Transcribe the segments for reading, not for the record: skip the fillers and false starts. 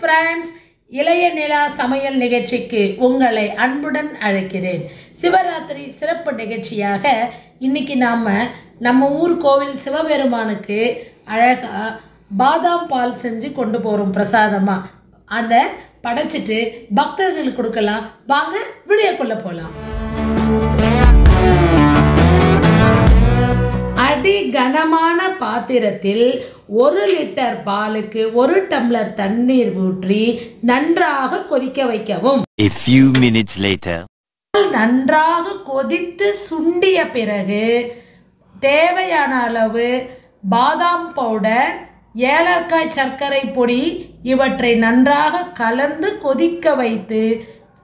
Friends, இளைய நிலா சமையல் நிகழ்ச்சிக்கு உங்களை அன்புடன் அழைக்கிறேன். சிவராத்திரி சிறப்பு நிகழ்ச்சியாக இன்னைக்கு நம்ம ஊர் கோவில் சிவபெருமானுக்கு அழகா பாதாம் பால் செஞ்சு கொண்டு போகிறோம் பிரசாதமாக. அதை படைச்சிட்டு பக்தர்களுக்கு கொடுக்கலாம். வாங்க வீடியோக்குள்ள போகலாம். அடி கனமான பாத்திரத்தில் 1 லிட்டர் பாலுக்கு 1 டம்ளர் தண்ணீர் ஊற்றி நன்றாக கொதிக்க வைக்கவும். A few minutes later, நன்றாக கொதித்து சுண்டிய பிறகு தேவையான அளவு பாதாம் பவுடர், ஏலக்காய், சர்க்கரை பொடி இவற்றை நன்றாக கலந்து கொதிக்க வைத்து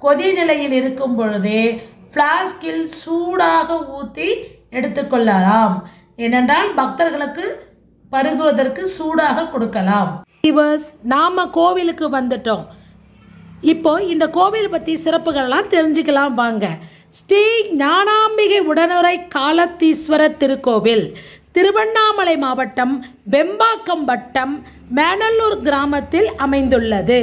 கொதிநிலையில் இருக்கும் பொழுதே ஃப்ளாஸ்கில் சூடாக ஊற்றி எடுத்துக்கொள்ளலாம். ஏனென்றால் பக்தர்களுக்கு பருகுவதற்கு சூடாக கொடுக்கலாம். நாம கோவிலுக்கு வந்துட்டோம். இப்போ இந்த கோவில் பற்றி சிறப்புகள்லாம் தெரிஞ்சுக்கலாம் வாங்க. ஸ்ரீ ஞானாம்பிகை உடனுரை காலத்தீஸ்வரர் திருக்கோவில் திருவண்ணாமலை மாவட்டம் வெம்பாக்கம் வட்டம் மேனல்லூர் கிராமத்தில் அமைந்துள்ளது.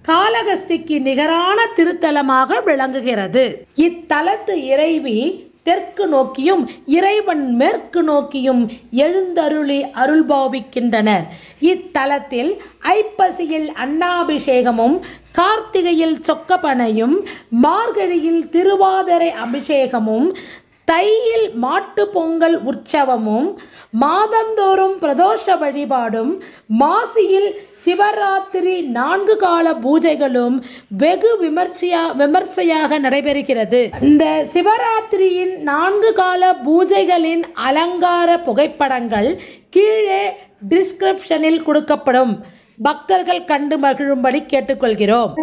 காளகஸ்திக்கு நிகரான திருத்தலமாக விளங்குகிறது. இத்தலத்து இறைவி தெற்கு நோக்கியும் இறைவன் மேற்கு நோக்கியும் எழுந்தருளி அருள்பாவிக்கின்றனர். இத்தலத்தில் ஐப்பசியில் அன்னாபிஷேகமும், கார்த்திகையில் சொக்கப்பனையும், மார்கழியில் திருவாதிரை அபிஷேகமும், தையில் மாட்டு பொங்கல் உற்சவமும், மாதந்தோறும் பிரதோஷ வழிபாடும், மாசியில் சிவராத்திரி 4 கால பூஜைகளும் வெகு விமர்சையாக நடைபெறுகிறது. இந்த சிவராத்திரியின் 4 கால பூஜைகளின் அலங்கார புகைப்படங்கள் கீழே டிஸ்கிரிப்ஷனில் கொடுக்கப்படும். பக்தர்கள் கண்டு மகிழும்படி கேட்டுக்கொள்கிறோம்.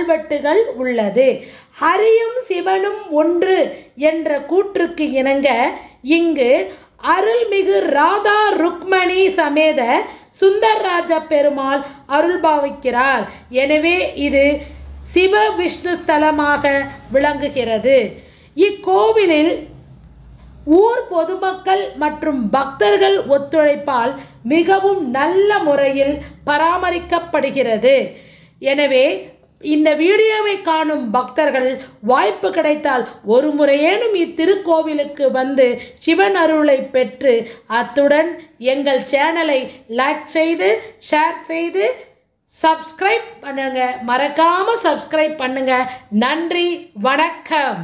கல்வெட்டுகள் உள்ளது. ஹரியும் சிவனும் ஒன்று என்ற கூற்றுக்கு இணங்க இங்கு அருள்மிகு ராதா ருக்மணி சமேத சுந்தரராஜ பெருமாள் அருள்பாவிக்கிறார். எனவே இது சிவ விஷ்ணு ஸ்தலமாக விளங்குகிறது. இக்கோவிலில் ஊர் பொதுமக்கள் மற்றும் பக்தர்கள் ஒத்துழைப்பால் மிகவும் நல்ல முறையில் பராமரிக்கப்படுகிறது. எனவே இந்த வீடியோவை காணும் பக்தர்கள் வாய்ப்பு கிடைத்தால் ஒரு முறையேனும் இத்திருக்கோவிலுக்கு வந்து சிவன் அருளை பெற்று அத்துடன் எங்கள் சேனலை லைக் செய்து ஷேர் செய்து சப்ஸ்கிரைப் பண்ணுங்க. மறக்காம சப்ஸ்கிரைப் பண்ணுங்க. நன்றி, வணக்கம்.